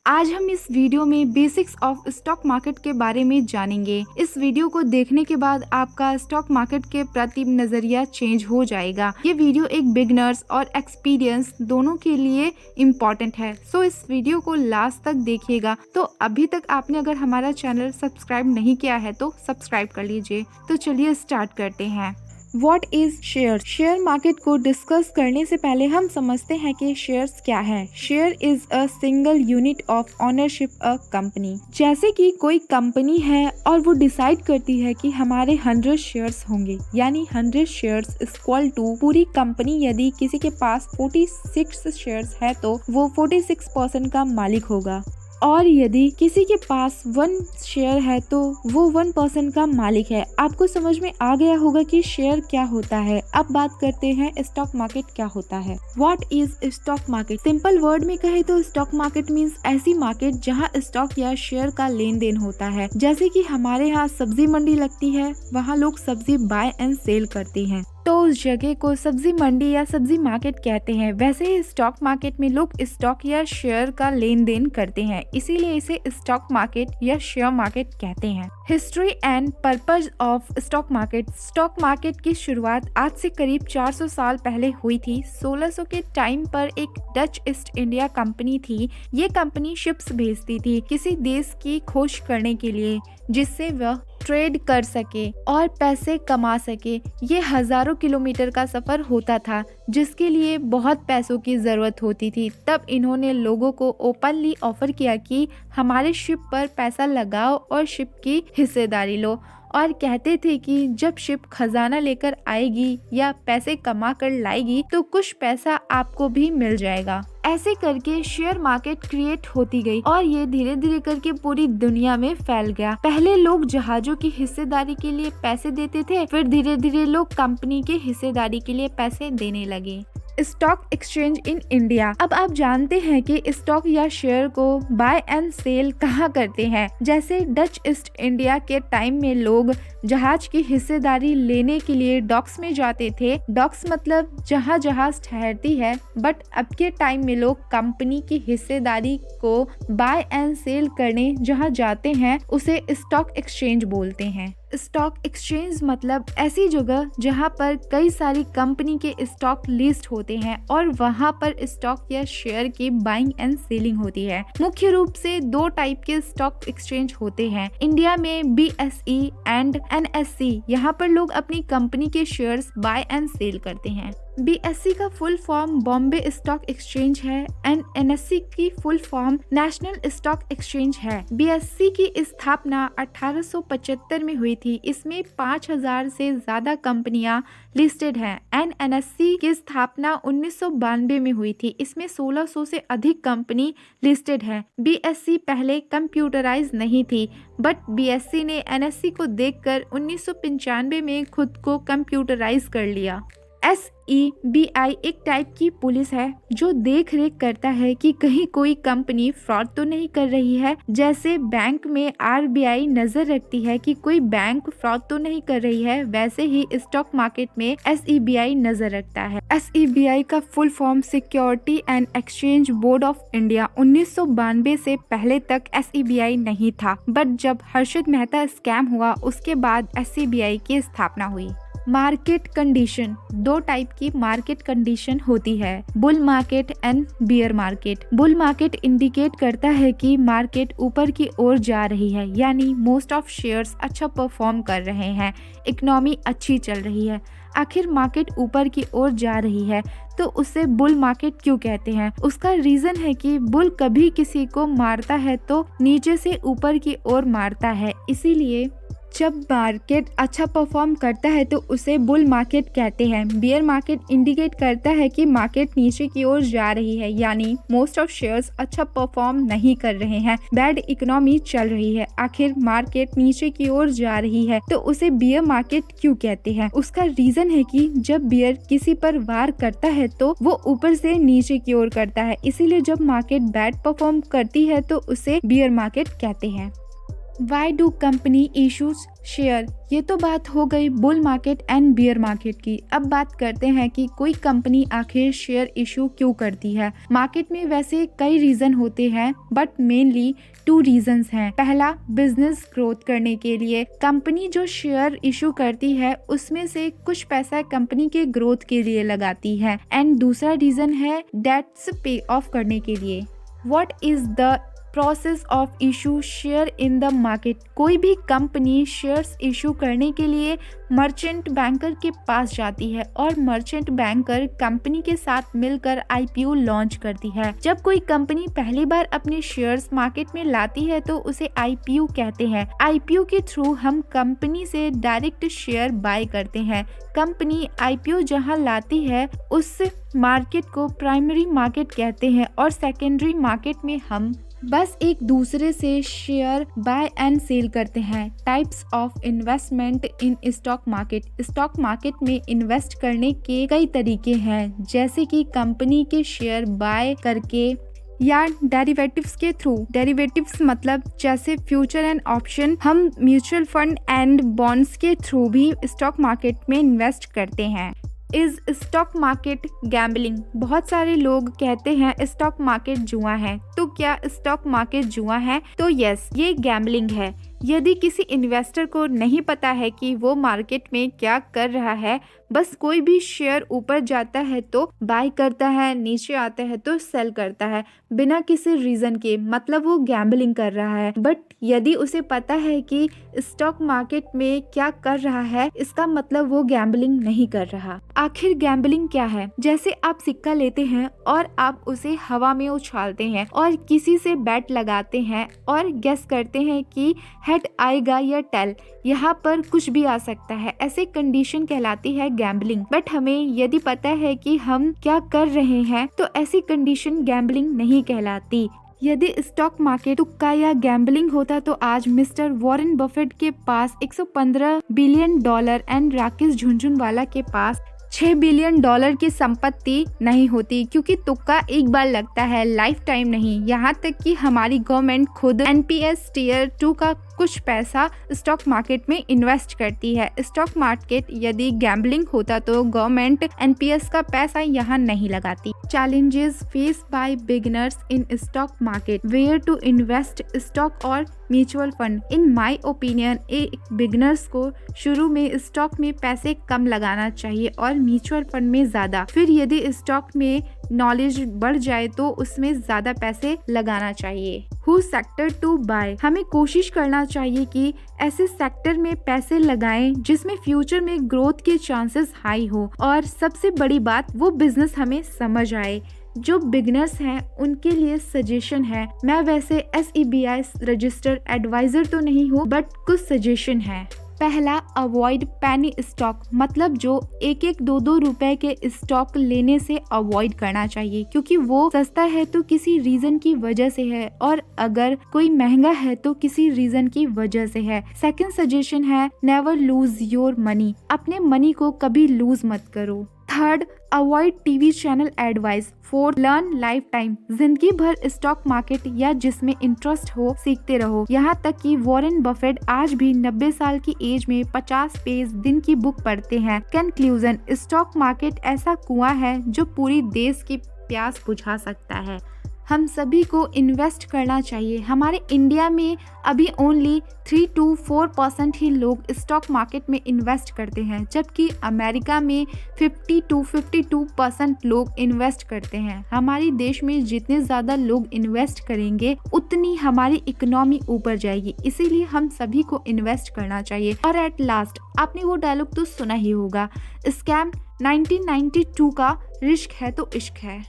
आज हम इस वीडियो में बेसिक्स ऑफ स्टॉक मार्केट के बारे में जानेंगे। इस वीडियो को देखने के बाद आपका स्टॉक मार्केट के प्रति नजरिया चेंज हो जाएगा। ये वीडियो एक बिगनर्स और एक्सपीरियंस दोनों के लिए इम्पोर्टेंट है, सो इस वीडियो को लास्ट तक देखिएगा। तो अभी तक आपने अगर हमारा चैनल सब्सक्राइब नहीं किया है तो सब्सक्राइब कर लीजिए। तो चलिए स्टार्ट करते हैं। What is share? Share market को डिस्कस करने से पहले हम समझते हैं कि शेयर्स क्या है। Share is a single unit of ownership a company. जैसे कि कोई कंपनी है और वो डिसाइड करती है कि हमारे 100 शेयर्स होंगे, यानी 100 शेयर्स इक्वल टू पूरी कंपनी। यदि किसी के पास 46 शेयर्स है तो वो 46% का मालिक होगा, और यदि किसी के पास 1 शेयर है तो वो 1% का मालिक है। आपको समझ में आ गया होगा कि शेयर क्या होता है। अब बात करते हैं स्टॉक मार्केट क्या होता है। What is stock market? Simple word में कहे तो स्टॉक मार्केट मीन्स ऐसी मार्केट जहां स्टॉक या शेयर का लेन देन होता है। जैसे कि हमारे यहाँ सब्जी मंडी लगती है, वहाँ लोग सब्जी बाय एंड सेल करते हैं, तो उस जगह को सब्जी मंडी या सब्जी मार्केट कहते हैं। वैसे ही स्टॉक मार्केट में लोग स्टॉक या शेयर का लेन देन करते हैं, इसीलिए इसे स्टॉक मार्केट या शेयर मार्केट कहते हैं। History and purpose of stock market. Stock market की शुरुआत आज से करीब 400 साल पहले हुई थी। 1600 के टाइम पर एक डच ईस्ट इंडिया कंपनी थी। ये कंपनी शिप्स भेजती थी किसी देश की खोज करने के लिए, जिससे वह ट्रेड कर सके और पैसे कमा सके। ये हजारों किलोमीटर का सफर होता था, जिसके लिए बहुत पैसों की जरूरत होती थी। तब इन्होंने लोगों को ओपनली ऑफर किया कि हमारे शिप पर पैसा लगाओ और शिप की हिस्सेदारी लो, और कहते थे कि जब शिप खजाना लेकर आएगी या पैसे कमा कर लाएगी तो कुछ पैसा आपको भी मिल जाएगा। ऐसे करके शेयर मार्केट क्रिएट होती गई और ये धीरे धीरे करके पूरी दुनिया में फैल गया। पहले लोग जहाजों की हिस्सेदारी के लिए पैसे देते थे, फिर धीरे धीरे लोग कंपनी के हिस्सेदारी के लिए पैसे देने लगे। Stock exchange in India. अब आप जानते हैं कि स्टॉक या शेयर को बाय एंड सेल कहाँ करते हैं। जैसे डच ईस्ट इंडिया के टाइम में लोग जहाज की हिस्सेदारी लेने के लिए डॉक्स में जाते थे। डॉक्स मतलब जहाँ जहाज ठहरती है, बट अब के टाइम में लोग कंपनी की हिस्सेदारी को बाय एंड सेल करने जहाँ जाते हैं उसे स्टॉक एक्सचेंज बोलते हैं। स्टॉक एक्सचेंज मतलब ऐसी जगह जहां पर कई सारी कंपनी के स्टॉक लिस्ट होते हैं और वहां पर स्टॉक या शेयर की बाइंग एंड सेलिंग होती है। मुख्य रूप से 2 टाइप के स्टॉक एक्सचेंज होते हैं। इंडिया में BSE एंड NSE। यहाँ पर लोग अपनी कंपनी के शेयर्स बाय एंड सेल करते हैं। BSE का full form Bombay stock exchange है एंड NSE की full form national stock exchange है। BSE की स्थापना 1875 में हुई थी। इसमें 5000 से ज्यादा कंपनियां लिस्टेड हैं। एंड NSE की स्थापना 1992 में हुई थी। इसमें 1600 से अधिक कंपनी लिस्टेड है। BSE पहले कंप्यूटराइज नहीं थी, बट BSE ने NSE को देखकर 1995 में खुद को कंप्यूटराइज कर लिया। SEBI एक टाइप की पुलिस है जो देख रेख करता है कि कहीं कोई कंपनी फ्रॉड तो नहीं कर रही है। जैसे बैंक में RBI नजर रखती है कि कोई बैंक फ्रॉड तो नहीं कर रही है, वैसे ही स्टॉक मार्केट में SEBI नजर रखता है। SEBI का full form security and exchange board of India. 1992 से पहले तक SEBI नहीं था, बट जब हर्षद मेहता स्कैम हुआ उसके बाद SEBI की स्थापना हुई। Market condition. 2 टाइप की मार्केट कंडीशन होती है, bull market and beer market. Bull market indicate करता है कि मार्केट ऊपर की ओर जा रही है, यानी मोस्ट ऑफ शेयर्स अच्छा परफॉर्म कर रहे हैं, इकोनॉमी अच्छी चल रही है। आखिर मार्केट ऊपर की ओर जा रही है तो उसे बुल मार्केट क्यों कहते हैं? उसका रीजन है कि बुल कभी किसी को मारता है तो नीचे से ऊपर की ओर मारता है, इसीलिए जब मार्केट अच्छा परफॉर्म करता है तो उसे बुल मार्केट कहते हैं। बियर मार्केट इंडिकेट करता है कि मार्केट नीचे की ओर जा रही है, यानी मोस्ट ऑफ शेयर्स अच्छा परफॉर्म नहीं कर रहे हैं, बैड इकोनॉमी चल रही है। आखिर मार्केट नीचे की ओर जा रही है तो उसे बियर मार्केट क्यों कहते हैं? उसका रीजन है कि जब बियर किसी पर वार करता है तो वो ऊपर से नीचे की ओर करता है, इसीलिए जब मार्केट बैड परफॉर्म करती है तो उसे बियर मार्केट कहते हैं। Why do company issues share. ये तो बात हो गई bull market and beer market की। अब बात करते हैं कि कोई कंपनी आखिर शेयर इशू क्यों करती है। मार्केट में वैसे कई रीजन होते हैं बट मेनली 2 रीजंस हैं। पहला, बिजनेस ग्रोथ करने के लिए कंपनी जो शेयर इशू करती है उसमें से कुछ पैसा कंपनी के ग्रोथ के लिए लगाती है। एंड दूसरा रीजन है डेट्स पे ऑफ करने के लिए। What is the process of issue share in the market. कोई भी कंपनी शेयर्स इशू करने के लिए मर्चेंट बैंकर के पास जाती है और मर्चेंट बैंकर कंपनी के साथ मिलकर आईपीओ लॉन्च करती है। जब कोई कंपनी पहली बार अपने शेयर्स मार्केट में लाती है तो उसे आईपीओ कहते हैं। आईपीओ के थ्रू हम कंपनी से डायरेक्ट शेयर बाय करते हैं। कंपनी आईपीओ जहां लाती है उस मार्केट को प्राइमरी मार्केट कहते हैं और सेकेंडरी मार्केट में हम बस एक दूसरे से शेयर बाय एंड सेल करते हैं। Types of investment in stock market. Stock market में इन्वेस्ट करने के कई तरीके हैं, जैसे कि कंपनी के शेयर बाय करके या डेरिवेटिव्स के थ्रू। डेरिवेटिव्स मतलब जैसे फ्यूचर एंड ऑप्शन। हम म्यूचुअल फंड एंड बॉन्ड्स के थ्रू भी स्टॉक मार्केट में इन्वेस्ट करते हैं। Is stock market gambling. बहुत सारे लोग कहते हैं स्टॉक मार्केट जुआ है। तो क्या स्टॉक मार्केट जुआ है? तो यस, ये गैम्बलिंग है। यदि किसी इन्वेस्टर को नहीं पता है कि वो मार्केट में क्या कर रहा है, बस कोई भी शेयर ऊपर जाता है तो बाय करता है, नीचे आता है तो सेल करता है बिना किसी रीजन के, मतलब वो गैम्बलिंग कर रहा है। बट यदि उसे पता है कि स्टॉक मार्केट में क्या कर रहा है, इसका मतलब वो गैम्बलिंग नहीं कर रहा। आखिर गैम्बलिंग क्या है? जैसे आप सिक्का लेते हैं और आप उसे हवा में उछालते हैं और किसी से बैट लगाते हैं और गेस करते हैं कि हेड आएगा या टेल। यहाँ पर कुछ भी आ सकता है। ऐसे कंडीशन कहलाती है गैम्बलिंग। बट हमें यदि पता है कि हम क्या कर रहे हैं तो ऐसी कंडीशन गैम्बलिंग नहीं कहलाती। यदि स्टॉक मार्केट तुक्का या गैम्बलिंग होता तो आज मिस्टर वॉरेन बफेट के पास $115 बिलियन एंड राकेश झुनझुनवाला के पास $6 बिलियन की संपत्ति नहीं होती, क्योंकि तुक्का एक बार लगता है, लाइफ टाइम नहीं। यहाँ तक कि हमारी गवर्नमेंट खुद एनपीएस टियर 2 का कुछ पैसा स्टॉक मार्केट में इन्वेस्ट करती है। स्टॉक मार्केट यदि गैम्बलिंग होता तो गवर्नमेंट एनपीएस का पैसा यहाँ नहीं लगाती। Challenges face by beginners in stock market. Where to invest, stock और mutual fund. In my opinion एक बिगिनर्स को शुरू में स्टॉक में पैसे कम लगाना चाहिए और म्यूचुअल फंड में ज्यादा। फिर यदि स्टॉक में नॉलेज बढ़ जाए तो उसमें ज्यादा पैसे लगाना चाहिए। Who sector to buy. हमें कोशिश करना चाहिए कि ऐसे सेक्टर में पैसे लगाएं जिसमें फ्यूचर में ग्रोथ के चांसेस हाई हो और सबसे बड़ी बात वो बिजनेस हमें समझ आए। जो बिगनर्स हैं उनके लिए सजेशन है। मैं वैसे SEBI रजिस्टर्ड एडवाइजर तो नहीं हूँ, बट कुछ सजेशन है। पहला, अवॉइड पेनी स्टॉक, मतलब जो 1-1, 2-2 रुपए के स्टॉक लेने से अवॉइड करना चाहिए, क्योंकि वो सस्ता है तो किसी रीजन की वजह से है और अगर कोई महंगा है तो किसी रीजन की वजह से है। सेकंड सजेशन है, नेवर लूज योर मनी, अपने मनी को कभी लूज मत करो। Third, avoid TV channel advice. Fourth, learn life time, जिंदगी भर स्टॉक मार्केट या जिसमें इंटरेस्ट हो सीखते रहो। यहाँ तक कि वॉरेन बफेट आज भी 90 साल की एज में 50 पेज दिन की बुक पढ़ते हैं। कंक्लूजन, स्टॉक मार्केट ऐसा कुआं है जो पूरी देश की प्यास बुझा सकता है। हम सभी को इन्वेस्ट करना चाहिए। हमारे इंडिया में अभी ओनली 3 to 4% ही लोग स्टॉक मार्केट में इन्वेस्ट करते हैं, जबकि अमेरिका में 50 to 52% लोग इन्वेस्ट करते हैं। हमारे देश में जितने ज़्यादा लोग इन्वेस्ट करेंगे उतनी हमारी इकोनॉमी ऊपर जाएगी, इसीलिए हम सभी को इन्वेस्ट करना चाहिए। और एट लास्ट, आपने वो डायलॉग तो सुना ही होगा, स्कैम 1992 का, रिस्क है तो इश्क है।